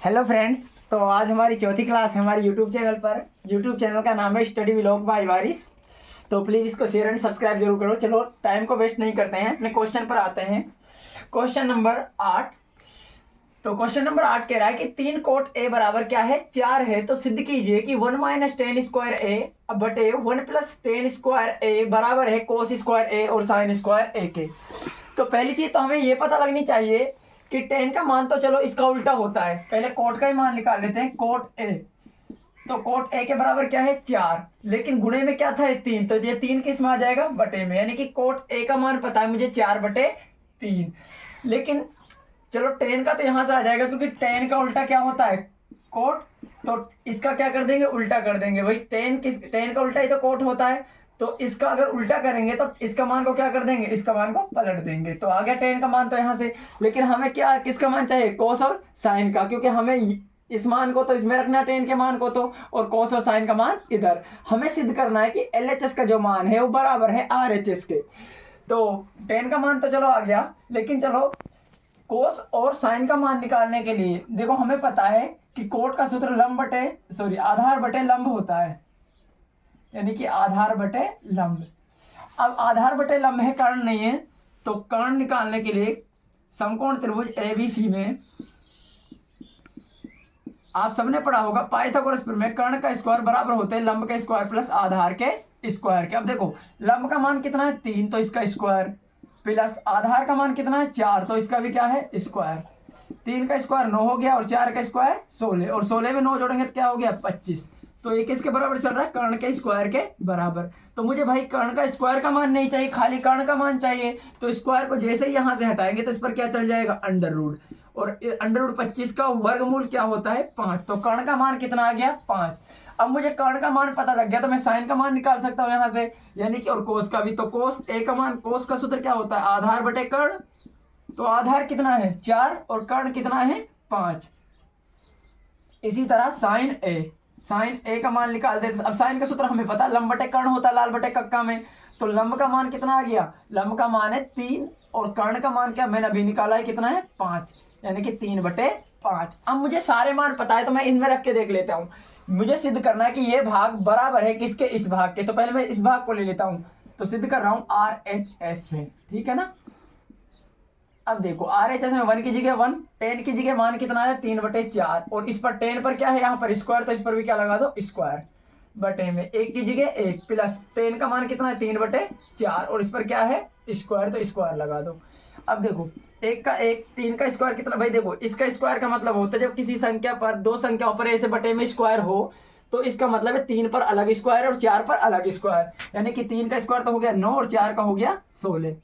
Hello friends, तो आज हमारी चौथी क्लास है हमारे यूट्यूब चैनल पर। यूट्यूब चैनल का नाम है स्टडी व्लॉग बाय वारिस। तो प्लीज़ इसको शेयर एंड सब्सक्राइब जरूर करो। चलो टाइम को वेस्ट नहीं करते हैं, अपने क्वेश्चन पर आते हैं। Question number 8। तो क्वेश्चन नंबर 8 कह रहा है कि 3 कोट ए बराबर क्या है, 4 है। तो सिद्ध कीजिए कि 1 माइनस टेन स्क्वायर ए बटे 1 प्लस टेन स्क्वायर ए बराबर है कोस स्क्वायर ए और साइन स्क्वायर ए के। तो पहली चीज़ तो हमें ये पता लगनी चाहिए कि टेन का मान तो चलो इसका उल्टा होता है। पहले कोट का ही मान निकाल लेते हैं, कोट ए। तो कोट ए के बराबर क्या है, 4, लेकिन गुणे में क्या था, 3। तो ये 3 किस में आ जाएगा, बटे में। यानी कि कोट ए का मान पता है मुझे 4/3। लेकिन चलो टेन का तो यहां से आ जाएगा, क्योंकि टेन का उल्टा क्या होता है, कोट। तो इसका क्या कर देंगे, उल्टा कर देंगे। भाई टेन का उल्टा ही तो कोट होता है। तो इसका अगर उल्टा करेंगे तो इसका मान को क्या कर देंगे, इसका मान को पलट देंगे। तो आ गया टेन का मान तो यहाँ से। लेकिन हमें क्या, किसका मान चाहिए, कोस और साइन का, क्योंकि हमें इस मान को तो इसमें रखना, टेन के मान को तो, और कोस और साइन का मान इधर। हमें सिद्ध करना है कि LHS का जो मान है वो बराबर है RHS के। तो टेन का मान तो चलो आ गया, लेकिन चलो कोस और साइन का मान निकालने के लिए देखो हमें पता है कि कोट का सूत्र आधार बटे लंब होता है, यानी कि आधार बटे लंब। अब आधार बटे लंब है, कर्ण नहीं है। तो कर्ण निकालने के लिए समकोण त्रिभुज ABC में आप सबने पढ़ा होगा पाइथागोरस प्रमेय, कर्ण का स्क्वायर बराबर होते हैं लंब के स्क्वायर प्लस आधार के स्क्वायर के। अब देखो लंब का मान कितना है, 3, तो इसका स्क्वायर, प्लस आधार का मान कितना है, 4, तो इसका भी क्या है, स्क्वायर। 3 का स्क्वायर 9 हो गया और 4 का स्क्वायर 16, और 16 में 9 जोड़ेंगे तो क्या हो गया, 25। तो ये किसके बराबर चल रहा है, कर्ण के स्क्वायर के बराबर। तो मुझे भाई कर्ण का स्क्वायर का मान नहीं चाहिए, खाली कर्ण का मान चाहिए। तो स्क्वायर को जैसे ही यहां से हटाएंगे तो इस पर क्या चल जाएगा, अंडर रूट। और अंडर रूट 25 का वर्गमूल क्या होता है, 5। तो कर्ण का मान कितना आ गया, 5। अब मुझे कर्ण का मान पता लग गया तो मैं साइन का मान निकाल सकता हूं यहां से, यानी कि, और कोस का भी। तो कोस ए का मान, कोस का सूत्र क्या होता है, आधार बटे कर्ण। तो आधार कितना है, 4, और कर्ण कितना है, 5। इसी तरह साइन ए का मान निकाल देते। अब साइन का सूत्र हमें पता, लंब बटे कर्ण होता है लाल बटे कक्का में। तो लंब का मान कितना आ गया, लंब का मान है 3, और कर्ण का मान क्या मैंने अभी निकाला है, कितना है, 5, यानी कि 3/5। अब मुझे सारे मान पता है तो मैं इनमें रख के देख लेता हूँ। मुझे सिद्ध करना है कि ये भाग बराबर है किसके, इस भाग के। तो पहले मैं इस भाग को ले लेता हूँ। तो सिद्ध कर रहा हूँ RHS से, ठीक है ना। अब देखो RHS में 1 की जगह 1, 10 की जगह मान कितना है, 3/4, और इस पर 10 पर क्या है, यहाँ पर स्क्वायर, तो इस पर भी क्या लगा दो, स्क्वायर बटे में। 1 की जगह 1, प्लस 10 का मान कितना है, 3/4, और इस पर क्या है, स्क्वायर, तो स्क्वायर लगा दो। अब देखो 1 का 1, 3 का स्क्वायर कितना, भाई देखो इसका स्क्वायर का मतलब होता है जब किसी संख्या पर, दो संख्याओं पर ऐसे बटे में स्क्वायर हो, तो इसका मतलब है 3 पर अलग स्क्वायर और 4 पर अलग स्क्वायर। यानी कि 3 का स्क्वायर तो हो गया 9, और 4 का हो गया 16।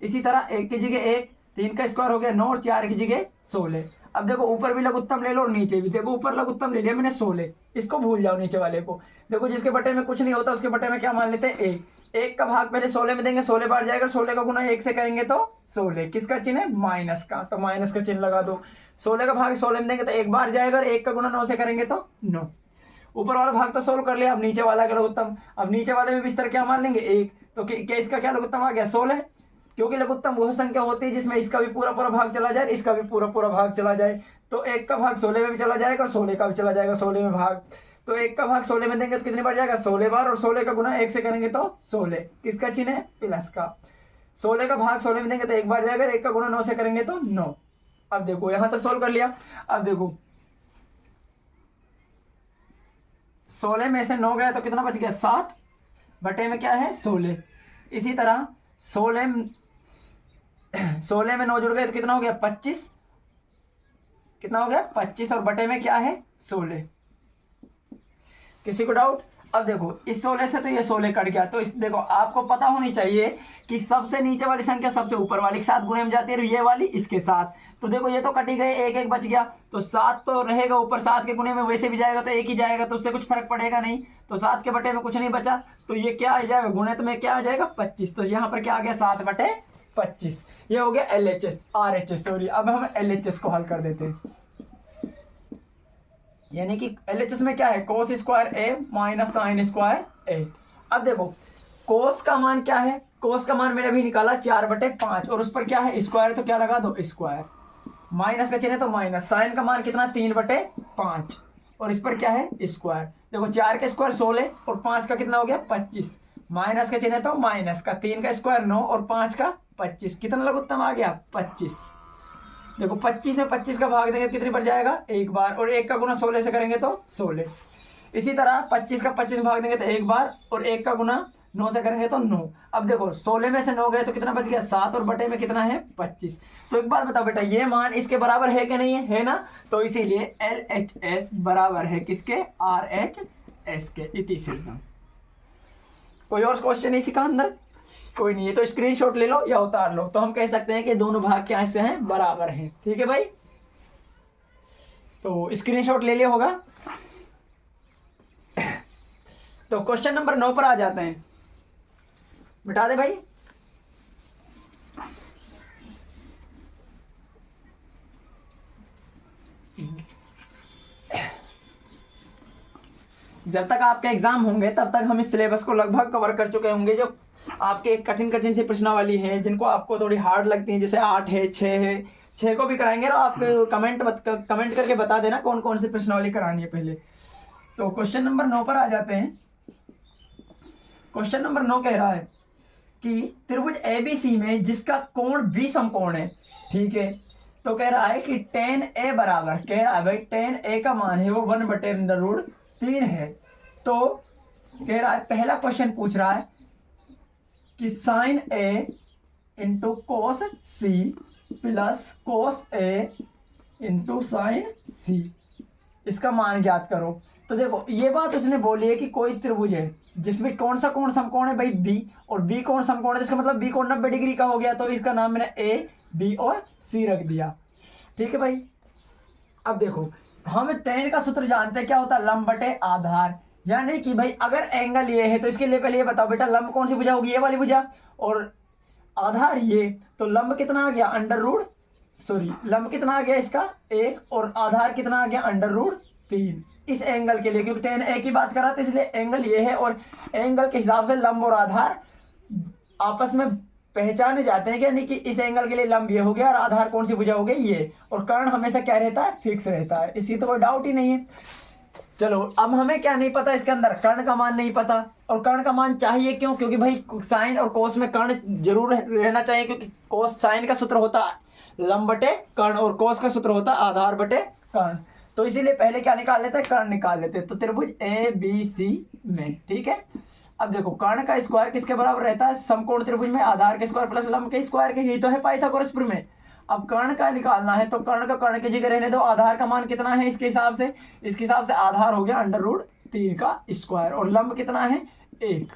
इसी तरह 1 की जगह 1, 3 का स्क्वायर हो गया 9, और 4 की जगह 16। अब देखो ऊपर भी लघुत्तम ले लो और नीचे भी। देखो ऊपर लघुत्तम ले लिया मैंने 16, इसको भूल जाओ नीचे वाले को। देखो जिसके बटे में कुछ नहीं होता उसके बटे में क्या मान लेते हैं, 1। 1 का भाग पहले 16 में देंगे, 16 बार जाएगा, 16 का गुना 1 से करेंगे तो 16, किसका चिन्ह है, माइनस का, तो माइनस का चिन्ह लगा दो। 16 का भाग 16 में देंगे तो 1 बार जाएगा, और 1 का गुना 9 से करेंगे तो 9। ऊपर वाला भाग तो सोल्व कर लिया, अब नीचे वाला का लघुत्तम। अब नीचे वाले में भी इस तरह क्या मान लेंगे, 1। तो क्या इसका क्या लघुत्तम आ गया, 16, क्योंकि लघुत्तम वह संख्या होती है जिसमें इसका भी पूरा पूरा भाग चला जाए, इसका भी पूरा पूरा भाग चला जाए। तो 1 का भाग 16 में भी चला जाएगा, और 16 का भी चला जाएगा 16 में भाग। तो 1 का भाग 16 में देंगे तो कितनी बार जाएगा, 16 बार, और 16 का गुना 1 से करेंगे तो 16, किसका चिन्ह है, प्लस का। 16 का भाग 16 में देंगे तो 1 बार जाएगा, 1 का गुना 9 से करेंगे तो 9। अब देखो यहां तक सोल्व कर लिया। अब देखो 16 में से 9 गया तो कितना बच गया, 7 बटे में क्या है, 16। इसी तरह 16 में 9 जुड़ गए तो कितना हो गया, 25। कितना हो गया, 25, और बटे में क्या है, 16। किसी को डाउट। अब देखो इस 16 से तो ये 16 कट गया। तो इस देखो आपको पता होनी चाहिए कि सबसे नीचे वाली संख्या सबसे ऊपर वाली के साथ गुणे में जाती है, और ये वाली इसके साथ। तो देखो ये तो कटी गए, 1 1 बच गया, तो 7 तो रहेगा ऊपर, 7 के गुणे में वैसे भी जाएगा तो 1 ही जाएगा, तो उससे कुछ फर्क पड़ेगा नहीं। तो 7 के बटे में कुछ नहीं बचा, तो ये क्या आ जाएगा, गुणित में क्या आ जाएगा, 25। तो यहाँ पर क्या आ गया, 7/25। ये हो गया LHS, RHS सॉरी। अब हम LHS को हल कर देते हैं, यानी कि LHS में क्या है, कोस स्क्वायर ए माइनस साइन स्क्वायर ए। अब देखो कोस का मान क्या है, कोस का मान मैंने अभी निकाला 4/5, और उस पर क्या है, स्क्वायर, तो क्या लगा दो, स्क्वायर माइनस का चिन्ह है तो माइनस, साइन का मान कितना 3/5 और इस पर क्या है स्क्वायर। देखो 4 का स्क्वायर 16 और 5 का कितना हो गया 25, माइनस का चिन्ह है तो माइनस का, 3 का स्क्वायर 9 और 5 का 25, कितना लघुत्तम आ गया 25। देखो 25 में 25 का भाग देंगे कितनी बढ़ जाएगा एक बार, और 1 का गुना 16 से करेंगे तो 16। इसी तरह 25 का 25 में भाग देंगे तो एक बार, और 1 का गुना 9 से करेंगे तो 9। अब देखो 16 में से 9 गए तो कितना बच गया 7 और बटे में कितना है 25। तो एक बात बताओ बेटा, ये मान इसके बराबर है कि नहीं है ना, तो इसीलिए LHS बराबर है किसके RHS के। इति सिद्धम। कोई और क्वेश्चन इसी का अंदर? कोई नहीं है तो स्क्रीनशॉट ले लो या उतार लो, तो हम कह सकते हैं कि दोनों भाग क्या से हैं बराबर हैं। ठीक है भाई, तो स्क्रीनशॉट ले लिया होगा। तो क्वेश्चन नंबर 9 पर आ जाते हैं, मिटा दे भाई। जब तक आपके एग्जाम होंगे तब तक हम इस सिलेबस को लगभग कवर कर चुके होंगे। जो आपके कठिन कठिन सी प्रश्नावली है जिनको आपको थोड़ी हार्ड लगती हैं, जैसे 8 है 6 है, 6 को भी कराएंगे, और आप कमेंट करके बता देना कौन कौन सी प्रश्नावली करानी है पहले। तो क्वेश्चन नंबर 9 पर आ जाते हैं। क्वेश्चन नंबर 9 कह रहा है कि त्रिभुज ABC में जिसका कोण B समकोण है, ठीक है, तो कह रहा है कि tan A बराबर, कह रहा है भाई tan A का मान है वो 1/√3 है। तो कह रहा है, पहला क्वेश्चन पूछ रहा है कि sin A into cos C plus cos A into sin C, इसका मान ज्ञात करो। तो देखो ये बात उसने बोली है कि कोई त्रिभुज है जिसमें कौन सा कोण समकोण है भाई B, और B कोण समकोण है, जिसका मतलब B कोण 90 डिग्री का हो गया, तो इसका नाम मैंने A B और C रख दिया। ठीक है भाई, अब देखो हम tan का सूत्र जानते हैं, क्या होता है लंब बटे आधार, यानी कि भाई अगर एंगल ये है तो इसके लिए पहले ये बताओ बेटा लंब कौन सी भुजा होगी, ये वाली भुजा, और आधार ये, तो लंब कितना आ गया लंब कितना आ गया इसका 1, और आधार कितना आ गया √3 इस एंगल के लिए, क्योंकि tan A की बात करा तो इसलिए एंगल ये है, और एंगल के हिसाब से लंब और आधार आपस में पहचाने जाते हैं, यानी कि इस एंगल के लिए लंब ये हो गया और आधार कौन सी भुजा हो गई ये, और कर्ण हमेशा क्या रहता है फिक्स रहता है, इसी तो कोई डाउट ही नहीं है। चलो अब हमें क्या नहीं पता इसके अंदर, कर्ण का मान नहीं पता, और कर्ण का मान चाहिए क्यों, क्योंकि भाई साइन और कोस में कर्ण जरूर रहना चाहिए, क्योंकि कोस साइन का सूत्र होता लंब बटे कर्ण और कोस का सूत्र होता आधार बटे कर्ण, तो इसीलिए पहले क्या निकाल लेते हैं कर्ण निकाल लेते हैं। तो त्रिभुज ABC में, ठीक है, अब देखो कर्ण का स्क्वायर किसके बराबर रहता है, समकोण त्रिभुज में आधार के स्क्वायर प्लस लंब के स्क्वायर के, यही तो है पाइथागोरस प्रमेय। अब कर्ण का निकालना है तो कर्ण का कर्ण की जगह रहने दो, आधार का मान कितना है इसके हिसाब से आधार हो गया √3 का स्क्वायर, और लंब कितना है 1।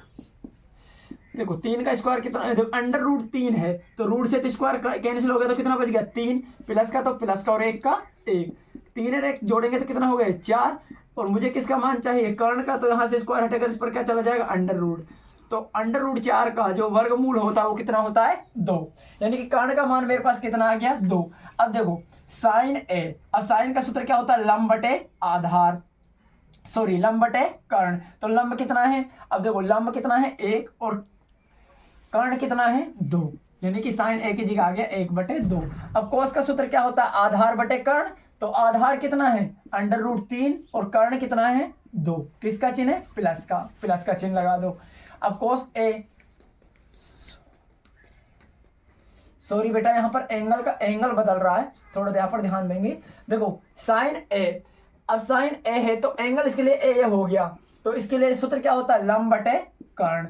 देखो 3 का स्क्वायर कितना है, √3 है तो रूट से तो स्क्वायर कैंसिल हो गया, तो कितना बच गया 3, प्लस का तो प्लस का और 1 का 1, 3 और 1 जोड़ेंगे तो कितना हो गया 4, और मुझे किसका मान चाहिए कर्ण का, तो यहाँ से स्क्वायर हटेगा इस पर क्या चला जाएगा √, तो √4 का जो वर्गमूल होता है वो कितना होता है 2, यानी कि कर्ण का मान मेरे पास कितना आ गया 2। अब देखो साइन A, अब साइन का सूत्र क्या होता है लंब बटे आधार, लंब बटे कर्ण, तो लंब कितना है, अब देखो लंब कितना है 1 और कर्ण कितना है 2, यानी कि साइन A की जगह आ गया 1/2। अब कोस का सूत्र क्या होता है आधार बटे कर्ण, तो आधार कितना है √3 और कर्ण कितना है 2, किसका चिन्ह है प्लस का चिन्ह लगा दो। अब कोस A, सॉरी बेटा यहाँ पर एंगल बदल रहा है, थोड़ा यहाँ पर ध्यान देंगे। देखो साइन A, अब साइन A है तो एंगल इसके लिए A हो गया, तो इसके लिए सूत्र क्या होता है लंब बटे कर्ण,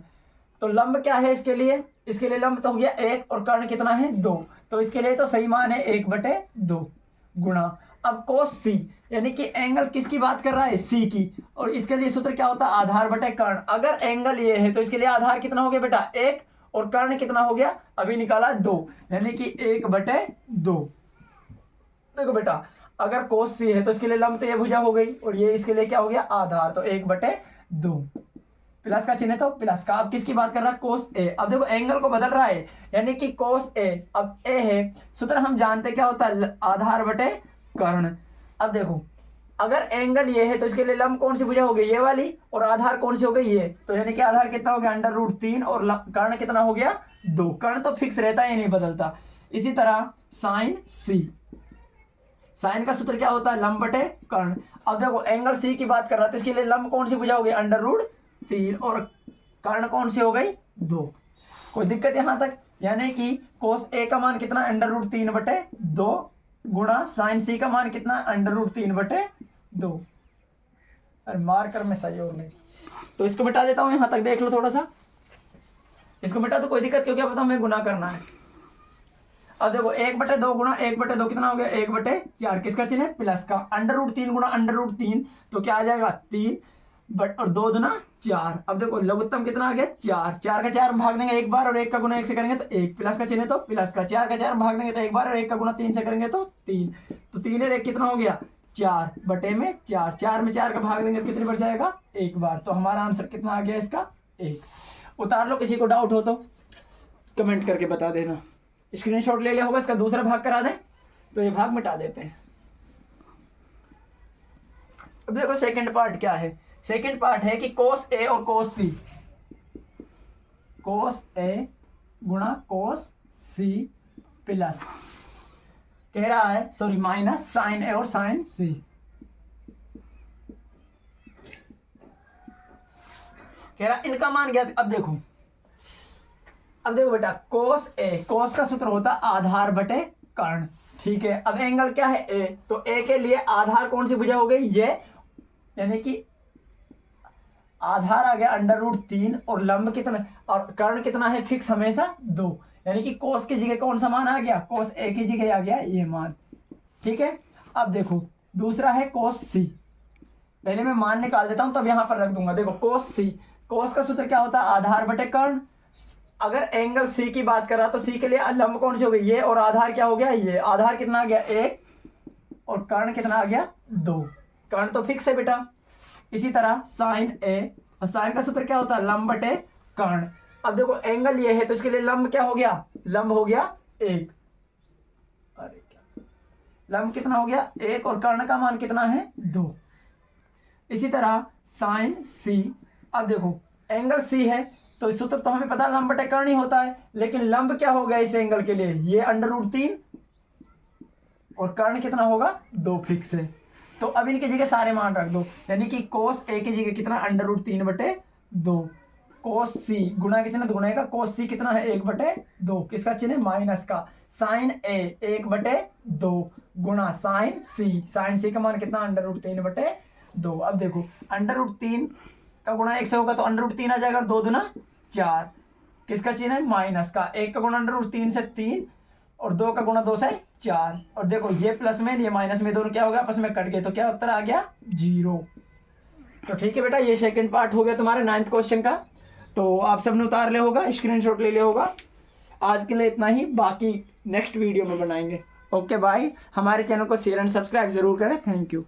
तो लंब क्या है इसके लिए लंब तो हो गया 1 और कर्ण कितना है 2, तो इसके लिए तो सही मान है 1/2 गुणा। अब कोस C, यानी कि एंगल किसकी बात कर रहा है C की, और इसके लिए सूत्र क्या होता है आधार बटे कर्ण। अगर एंगल ये है तो इसके लिए आधार कितना हो गया बेटा 1 और कर्ण कितना हो गया अभी निकाला 2, यानी कि 1/2। देखो बेटा अगर कोस C है तो इसके लिए लंब तो ये भुजा हो गई, और ये इसके लिए क्या हो गया आधार, तो 1/2, प्लस का चिन्ह तो प्लस का। अब किसकी बात कर रहा है कोस A, अब देखो एंगल को बदल रहा है, यानी कि कोस A, अब A है सूत्र हम जानते क्या होता है आधार बटे कर्ण। अब देखो अगर एंगल ये है तो इसके लिए लंब कौन सी भुजा हो गई ये वाली, और आधार कौन सी हो गई ये, तो यानी कि आधार कितना हो गया √3 और कर्ण कितना हो गया 2, कर्ण तो फिक्स रहता है ये नहीं बदलता। इसी तरह साइन C, साइन का सूत्र क्या होता है, लंब बटे कर्ण। अब देखो एंगल सी की बात कर रहा था, इसके लिए लंब कौन सी भुजा हो गई, √3, और कर्ण कौन सी हो गई, 2। कोई दिक्कत यहाँ तक? यानी कि कोस ए का मान कितना, √3/2 गुणा साइन सी का मान कितना, √3/2। अरे मार्कर में सही और नहीं, तो इसको मिटा देता हूँ, यहाँ तक देख लो थोड़ा सा, इसको मिटा तो कोई दिक्कत, क्योंकि अब हमें गुना करना है। अब देखो 1/2 गुणा 1/2 कितना हो गया, 1/4, किसका चिन्ह है, प्लस का। √3 गुणा √3 तो क्या आ जाएगा, 3 और 2 दूना 4। अब देखो लघुत्तम कितना आ गया, 4, 4 का 4 भाग देंगे एक बार और 1 का गुना 1 से करेंगे तो 1, प्लस का चिन्ह है तो प्लस का, 4 का 4 भाग देंगे तो एक बार और 1 का गुना 3 से करेंगे तो 3, तो 3 और 1 कितना हो गया, 4/4, 4 में 4 का भाग देंगे तो कितने बढ़ जाएगा, 1 बार। तो हमारा आंसर कितना आ गया इसका, 1। उतार लो, किसी को डाउट हो तो कमेंट करके बता देना। स्क्रीनशॉट ले लिया होगा, इसका दूसरा भाग करा दें, तो ये भाग मिटा देते हैं। अब देखो सेकंड पार्ट क्या है, सेकंड पार्ट है कि कोस ए और कोस सी, कोस ए गुणा कोस सी प्लस कह रहा है, सॉरी माइनस साइन ए और साइन सी। कह रहा इनका मान क्या, अब देखो बेटा, कोस ए, कोस का सूत्र होता है आधार बटे कर्ण, ठीक है। अब एंगल क्या है, ए, तो ए के लिए आधार कौन सी भुजा हो गई, ये, यानी कि आधार आ गया √3 और लंब कितना और कर्ण कितना है, फिक्स हमेशा 2, यानी कि कोस की जगह कौन सा मान आ गया, कोस ए की जगह आ गया ये मान, ठीक है। अब देखो दूसरा है कोस सी, पहले मैं मान निकाल देता हूं तब यहां पर रख दूंगा। देखो कोस सी, कोस का सूत्र क्या होता है, आधार बटे कर्ण। अगर एंगल सी की बात कर रहा तो सी के लिए लंब कौन सी हो गई, ये, और आधार क्या हो गया, ये। आधार कितना आ गया, 1, और कर्ण कितना आ गया, 2। कर्ण तो फिक्स है बेटा। इसी तरह साइन ए, और साइन का सूत्र क्या होता है, लंब बटे कर्ण। अब देखो एंगल ये है तो इसके लिए लंब क्या हो गया, लंब हो गया 1, अरे क्या, लंब कितना हो गया 1, और कर्ण का मान कितना है, 2। इसी तरह साइन सी, अब देखो एंगल सी है तो सूत्र तो हमें पता लंब बटे कर्ण ही होता है, लेकिन लंब क्या हो गया इस एंगल के लिए, ये √3, और कर्ण कितना होगा, 2 फिक्स है। तो अब इनकी जगह सारे मान रख दो, यानी कि कोस ए की जगह कितना, √3/2, कोस सी गुणा के चिन्ह गुणे का, कोस सी कितना है, 1/2, किसका चिन्ह है, माइनस का। साइन ए 1/2 गुणा साइन सी, साइन सी का मान कितना, √3/2। अब देखो √3 का गुणा 1 से होगा तो √3 आ जाएगा, 2 दूना 4, किसका चिन्ह है, माइनस का। 1 का गुणा √3 से 3, और 2 का गुणा 2 से 4, और देखो ये प्लस में ये माइनस में, दोनों क्या हो गया, आपस में कट गए, तो क्या उत्तर आ गया, 0। तो ठीक है बेटा, ये सेकंड पार्ट हो गया तुम्हारे 9th क्वेश्चन का। तो आप सबने उतार ले होगा, स्क्रीनशॉट ले लिया होगा। आज के लिए इतना ही, बाकी नेक्स्ट वीडियो में बनाएंगे। Okay bye. हमारे चैनल को शेयर एंड सब्सक्राइब जरूर करें। Thank you.